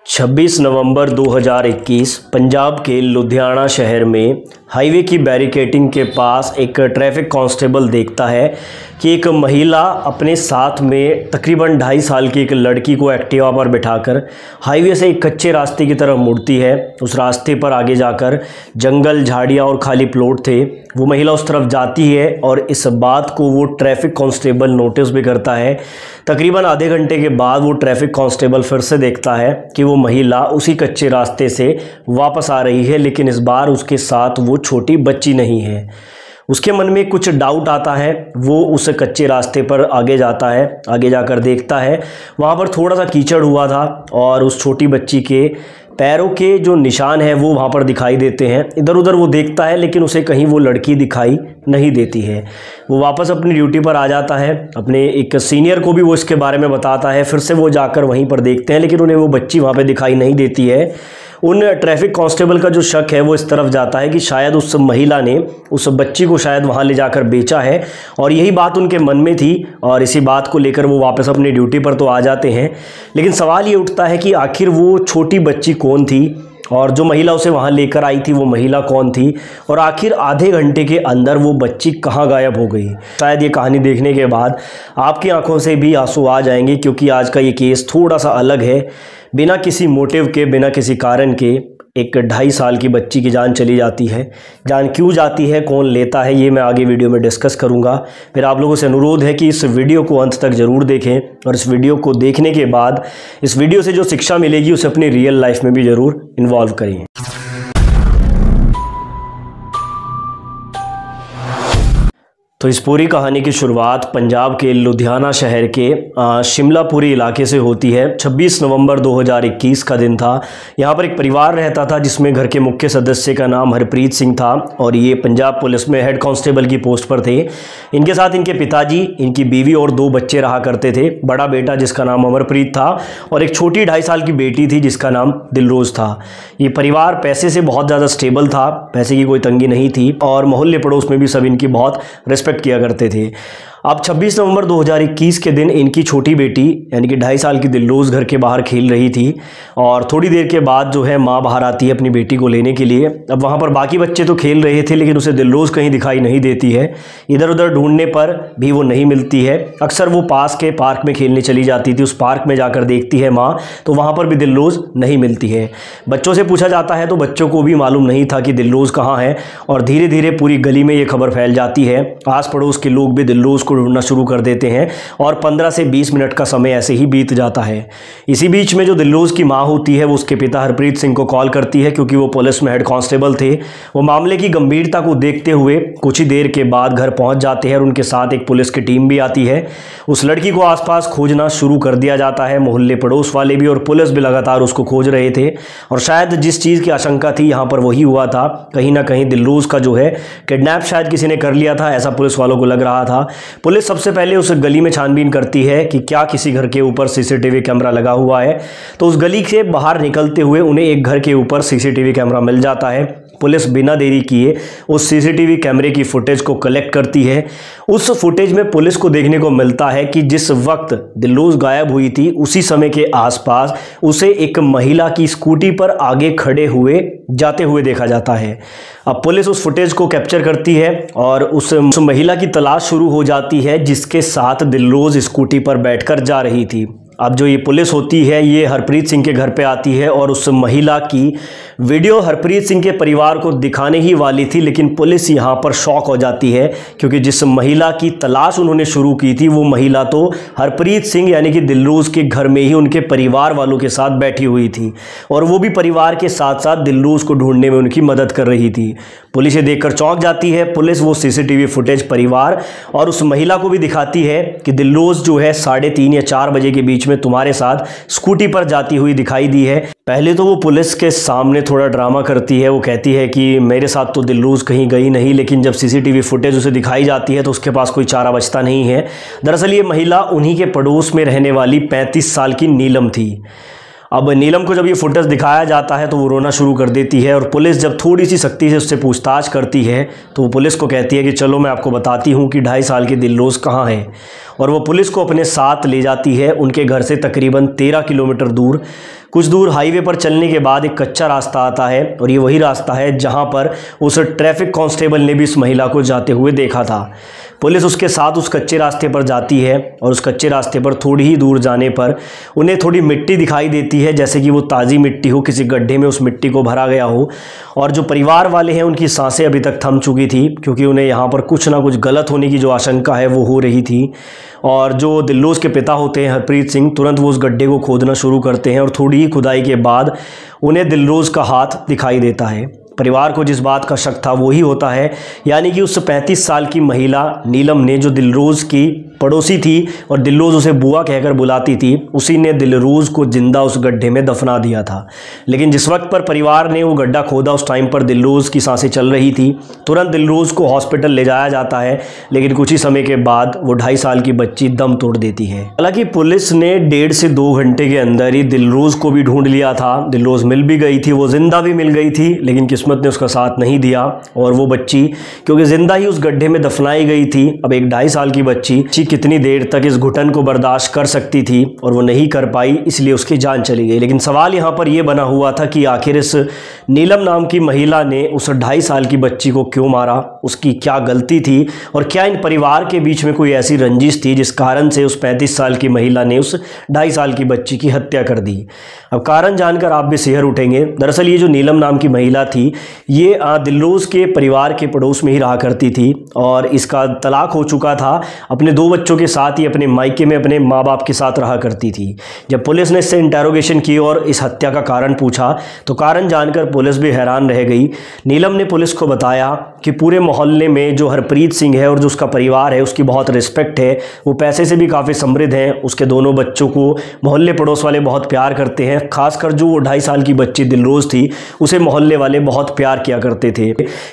26 नवंबर 2021 पंजाब के लुधियाना शहर में हाईवे की बैरिकेडिंग के पास एक ट्रैफिक कांस्टेबल देखता है कि एक महिला अपने साथ में तकरीबन 2.5 साल की एक लड़की को एक्टिवा पर बिठाकर हाईवे से एक कच्चे रास्ते की तरफ मुड़ती है। उस रास्ते पर आगे जाकर जंगल, झाड़ियाँ और खाली प्लॉट थे। वो महिला उस तरफ जाती है और इस बात को वो ट्रैफिक कांस्टेबल नोटिस भी करता है। तकरीबन आधे घंटे के बाद वो ट्रैफिक कांस्टेबल फिर से देखता है कि वो महिला उसी कच्चे रास्ते से वापस आ रही है, लेकिन इस बार उसके साथ वो छोटी बच्ची नहीं है। उसके मन में कुछ डाउट आता है। वो उस कच्चे रास्ते पर आगे जाता है। आगे जाकर देखता है वहाँ पर थोड़ा सा कीचड़ हुआ था और उस छोटी बच्ची के पैरों के जो निशान हैं वो वहाँ पर दिखाई देते हैं। इधर उधर वो देखता है लेकिन उसे कहीं वो लड़की दिखाई नहीं देती है। वो वापस अपनी ड्यूटी पर आ जाता है। अपने एक सीनियर को भी वो इसके बारे में बताता है। फिर से वो जाकर वहीं पर देखते हैं लेकिन उन्हें वो बच्ची वहाँ पे दिखाई नहीं देती है। उन ट्रैफिक कांस्टेबल का जो शक है वो इस तरफ जाता है कि शायद उस महिला ने उस बच्ची को शायद वहाँ ले जाकर बेचा है और यही बात उनके मन में थी और इसी बात को लेकर वो वापस अपनी ड्यूटी पर तो आ जाते हैं। लेकिन सवाल ये उठता है कि आखिर वो छोटी बच्ची कौन थी और जो महिला उसे वहाँ लेकर आई थी वो महिला कौन थी और आखिर आधे घंटे के अंदर वो बच्ची कहाँ गायब हो गई। शायद ये कहानी देखने के बाद आपकी आंखों से भी आंसू आ जाएंगे, क्योंकि आज का ये केस थोड़ा सा अलग है। बिना किसी मोटिव के, बिना किसी कारण के एक 2.5 साल की बच्ची की जान चली जाती है। जान क्यों जाती है, कौन लेता है, ये मैं आगे वीडियो में डिस्कस करूंगा। फिर आप लोगों से अनुरोध है कि इस वीडियो को अंत तक ज़रूर देखें और इस वीडियो को देखने के बाद इस वीडियो से जो शिक्षा मिलेगी उसे अपनी रियल लाइफ में भी ज़रूर इन्वॉल्व करें। तो इस पूरी कहानी की शुरुआत पंजाब के लुधियाना शहर के शिमलापुरी इलाके से होती है। 26 नवंबर 2021 का दिन था। यहाँ पर एक परिवार रहता था जिसमें घर के मुख्य सदस्य का नाम हरप्रीत सिंह था और ये पंजाब पुलिस में हेड कांस्टेबल की पोस्ट पर थे। इनके साथ इनके पिताजी, इनकी बीवी और 2 बच्चे रहा करते थे। बड़ा बेटा जिसका नाम अमरप्रीत था और एक छोटी 2.5 साल की बेटी थी जिसका नाम दिलरोज था। ये परिवार पैसे से बहुत ज़्यादा स्टेबल था, पैसे की कोई तंगी नहीं थी और मोहल्ले पड़ोस में भी सब इनकी बहुत रिस्पेक्ट किया करते थे। अब 26 नवंबर 2021 के दिन इनकी छोटी बेटी यानी कि 2.5 साल की दिलरोज घर के बाहर खेल रही थी और थोड़ी देर के बाद जो है माँ बाहर आती है अपनी बेटी को लेने के लिए। अब वहाँ पर बाकी बच्चे तो खेल रहे थे लेकिन उसे दिलरोज कहीं दिखाई नहीं देती है। इधर उधर ढूंढने पर भी वो नहीं मिलती है। अक्सर वो पास के पार्क में खेलने चली जाती थी। उस पार्क में जाकर देखती है माँ तो वहाँ पर भी दिलरोज नहीं मिलती है। बच्चों से पूछा जाता है तो बच्चों को भी मालूम नहीं था कि दिलरोज कहाँ है और धीरे धीरे पूरी गली में ये खबर फैल जाती है। आस पड़ोस के लोग भी दिलरोज को ढूंढना शुरू कर देते हैं और 15 से 20 मिनट का समय ऐसे ही बीत जाता है। इसी बीच में जो दिलरोज की मां होती है वो उसके पिता हरप्रीत सिंह को कॉल करती है, क्योंकि वो पुलिस में हेड कांस्टेबल थे। वो मामले की गंभीरता को देखते हुए कुछ ही देर के बाद घर पहुंच जाते हैं और उनके साथ एक पुलिस की टीम भी आती है। उस लड़की को आसपास खोजना शुरू कर दिया जाता है। मोहल्ले पड़ोस वाले भी और पुलिस भी लगातार उसको खोज रहे थे और शायद जिस चीज़ की आशंका थी यहाँ पर वही हुआ था। कहीं ना कहीं दिलरोज का जो है किडनैप शायद किसी ने कर लिया था, ऐसा पुलिस वालों को लग रहा था। पुलिस सबसे पहले उस गली में छानबीन करती है कि क्या किसी घर के ऊपर सीसीटीवी कैमरा लगा हुआ है। तो उस गली से बाहर निकलते हुए उन्हें एक घर के ऊपर सीसीटीवी कैमरा मिल जाता है। पुलिस बिना देरी किए उस सीसीटीवी कैमरे की फुटेज को कलेक्ट करती है। उस फुटेज में पुलिस को देखने को मिलता है कि जिस वक्त दिलरोज गायब हुई थी उसी समय के आसपास उसे एक महिला की स्कूटी पर आगे खड़े हुए जाते हुए देखा जाता है। अब पुलिस उस फुटेज को कैप्चर करती है और उस महिला की तलाश शुरू हो जाती है जिसके साथ दिलरोज स्कूटी पर बैठकर जा रही थी। अब जो ये पुलिस होती है ये हरप्रीत सिंह के घर पे आती है और उस महिला की वीडियो हरप्रीत सिंह के परिवार को दिखाने ही वाली थी, लेकिन पुलिस यहाँ पर शॉक हो जाती है क्योंकि जिस महिला की तलाश उन्होंने शुरू की थी वो महिला तो हरप्रीत सिंह यानी कि दिलरोज के घर में ही उनके परिवार वालों के साथ बैठी हुई थी और वो भी परिवार के साथ साथ दिलरोज को ढूंढने में उनकी मदद कर रही थी। पुलिस ये देखकर चौंक जाती है। पुलिस वो सीसीटीवी फुटेज परिवार और उस महिला को भी दिखाती है कि दिलरोज जो है 3:30 या 4 बजे के बीच में तुम्हारे साथ स्कूटी पर जाती हुई दिखाई दी है। पहले तो वो पुलिस के सामने थोड़ा ड्रामा करती है। वो कहती है कि मेरे साथ तो दिलरोज कहीं गई नहीं, लेकिन जब सीसीटीवी फुटेज उसे दिखाई जाती है तो उसके पास कोई चारा बचता नहीं है। दरअसल ये महिला उन्हीं के पड़ोस में रहने वाली 35 साल की नीलम थी। अब नीलम को जब ये फुटेज दिखाया जाता है तो वो रोना शुरू कर देती है और पुलिस जब थोड़ी सी सख्ती से उससे पूछताछ करती है तो वो पुलिस को कहती है कि चलो मैं आपको बताती हूँ कि 2.5 साल की दिलरोज़ कहाँ है। और वो पुलिस को अपने साथ ले जाती है उनके घर से तकरीबन 13 किलोमीटर दूर। कुछ दूर हाईवे पर चलने के बाद एक कच्चा रास्ता आता है और ये वही रास्ता है जहाँ पर उस ट्रैफिक कांस्टेबल ने भी इस महिला को जाते हुए देखा था। पुलिस उसके साथ उस कच्चे रास्ते पर जाती है और उस कच्चे रास्ते पर थोड़ी ही दूर जाने पर उन्हें थोड़ी मिट्टी दिखाई देती है, जैसे कि वो ताज़ी मिट्टी हो, किसी गड्ढे में उस मिट्टी को भरा गया हो। और जो परिवार वाले हैं उनकी सांसें अभी तक थम चुकी थी, क्योंकि उन्हें यहाँ पर कुछ ना कुछ गलत होने की जो आशंका है वो हो रही थी। और जो दिलरोज़ के पिता होते हैं हरप्रीत सिंह, तुरंत वो उस गड्ढे को खोदना शुरू करते हैं और थोड़ी ही खुदाई के बाद उन्हें दिलरोज़ का हाथ दिखाई देता है। परिवार को जिस बात का शक था वही होता है, यानी कि उस 35 साल की महिला नीलम ने, जो दिलरोज़ की पड़ोसी थी और दिलरोज़ उसे बुआ कहकर बुलाती थी, उसी ने दिलरोज़ को जिंदा उस गड्ढे में दफना दिया था। लेकिन जिस वक्त पर परिवार ने वो गड्ढा खोदा उस टाइम पर दिलरोज़ की सांसें चल रही थी। तुरंत दिलरोज़ को हॉस्पिटल ले जाया जाता है, लेकिन कुछ ही समय के बाद वो 2.5 साल की बच्ची दम तोड़ देती है। हालांकि पुलिस ने 1.5 से 2 घंटे के अंदर ही दिलरोज़ को भी ढूंढ लिया था। दिलरोज़ मिल भी गई थी, वो जिंदा भी मिल गई थी, लेकिन किस्मत ने उसका साथ नहीं दिया और वो बच्ची, क्योंकि जिंदा ही उस गड्ढे में दफनाई गई थी, अब एक 2.5 साल की बच्ची कितनी देर तक इस घुटन को बर्दाश्त कर सकती थी, और वो नहीं कर पाई, इसलिए उसकी जान चली गई। लेकिन सवाल यहाँ पर यह बना हुआ था कि आखिर इस नीलम नाम की महिला ने उस 2.5 साल की बच्ची को क्यों मारा, उसकी क्या गलती थी, और क्या इन परिवार के बीच में कोई ऐसी रंजिश थी जिस कारण से उस 35 साल की महिला ने उस 2.5 साल की बच्ची की हत्या कर दी। अब कारण जानकर आप भी सिहर उठेंगे। दरअसल ये जो नीलम नाम की महिला थी, ये दिलरोज़ के परिवार के पड़ोस में ही रहा करती थी और इसका तलाक हो चुका था। अपने 2 बच्चों के साथ ही अपने मायके में अपने माँ बाप के साथ रहा करती थी। जब पुलिस ने इससे इंटेरोगेशन की और इस हत्या का कारण पूछा तो कारण जानकर पुलिस भी हैरान रह गई। नीलम ने पुलिस को बताया कि पूरे मोहल्ले में जो हरप्रीत सिंह है और जो उसका परिवार है उसकी बहुत रिस्पेक्ट है, वो पैसे से भी काफ़ी समृद्ध हैं, उसके दोनों बच्चों को मोहल्ले पड़ोस वाले बहुत प्यार करते हैं। खासकर जो वो 2.5 साल की बच्ची दिलरोज़ थी, उसे मोहल्ले वाले बहुत प्यार किया करते थे।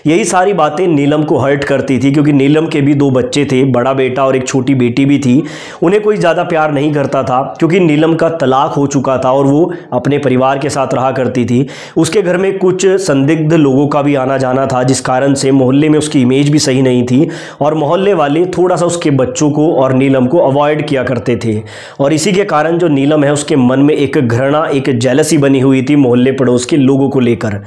यही सारी बातें नीलम को हर्ट करती थी, क्योंकि नीलम के भी 2 बच्चे थे, बड़ा बेटा और एक छोटी बेटी भी थी। उन्हें कोई ज़्यादा प्यार नहीं करता था, क्योंकि नीलम का तलाक हो चुका था और वो अपने परिवार के साथ रहा करती थी। उसके घर में कुछ संदिग्ध लोगों का भी आना जाना था, जिस कारण से मोहल्ले में उसकी इमेज भी सही नहीं थी और मोहल्ले वाले थोड़ा सा उसके बच्चों को और नीलम को अवॉइड किया करते थे। और इसी के कारण जो नीलम है उसके मन में एक घृणा, एक जेलसी बनी हुई थी मोहल्ले पड़ोस के लोगों को लेकर।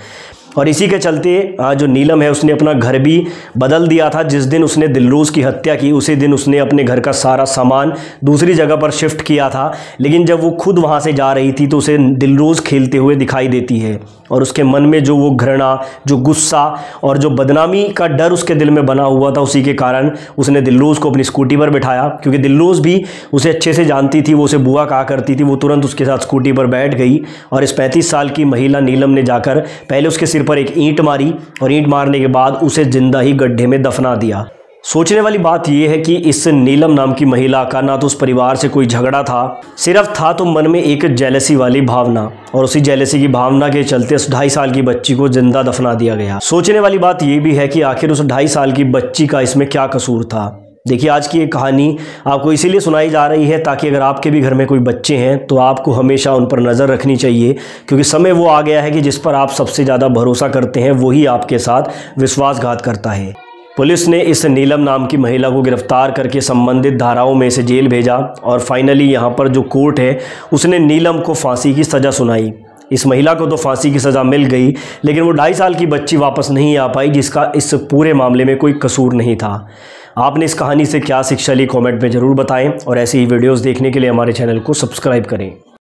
और इसी के चलते जो नीलम है उसने अपना घर भी बदल दिया था। जिस दिन उसने दिलरोज़ की हत्या की उसी दिन उसने अपने घर का सारा सामान दूसरी जगह पर शिफ्ट किया था। लेकिन जब वो खुद वहाँ से जा रही थी तो उसे दिलरोज़ खेलते हुए दिखाई देती है और उसके मन में जो वो घृणा, जो गुस्सा और जो बदनामी का डर उसके दिल में बना हुआ था, उसी के कारण उसने दिलरोज़ को अपनी स्कूटी पर बिठाया। क्योंकि दिलरोज़ भी उसे अच्छे से जानती थी, वो उसे बुआ कहा करती थी। वो तुरंत उसके साथ स्कूटी पर बैठ गई और इस 35 साल की महिला नीलम ने जाकर पहले उसके सिर पर एक ईंट मारी और ईंट मारने के बाद उसे जिंदा ही गड्ढे में दफना दिया। सोचने वाली बात यह है कि इस नीलम नाम की महिला का ना तो उस परिवार से कोई झगड़ा था, सिर्फ था तो मन में एक जेलसी वाली भावना, और उसी जेलसी की भावना के चलते उस 2.5 साल की बच्ची को जिंदा दफना दिया गया। सोचने वाली बात यह भी है कि आखिर उस 2.5 साल की बच्ची का इसमें क्या कसूर था। देखिए, आज की ये कहानी आपको इसीलिए सुनाई जा रही है ताकि अगर आपके भी घर में कोई बच्चे हैं तो आपको हमेशा उन पर नज़र रखनी चाहिए, क्योंकि समय वो आ गया है कि जिस पर आप सबसे ज़्यादा भरोसा करते हैं वही आपके साथ विश्वासघात करता है। पुलिस ने इस नीलम नाम की महिला को गिरफ्तार करके संबंधित धाराओं में से जेल भेजा और फाइनली यहाँ पर जो कोर्ट है उसने नीलम को फांसी की सज़ा सुनाई। इस महिला को तो फांसी की सज़ा मिल गई, लेकिन वो 2.5 साल की बच्ची वापस नहीं आ पाई, जिसका इस पूरे मामले में कोई कसूर नहीं था। आपने इस कहानी से क्या शिक्षा ली, कमेंट में ज़रूर बताएं और ऐसी ही वीडियोस देखने के लिए हमारे चैनल को सब्सक्राइब करें।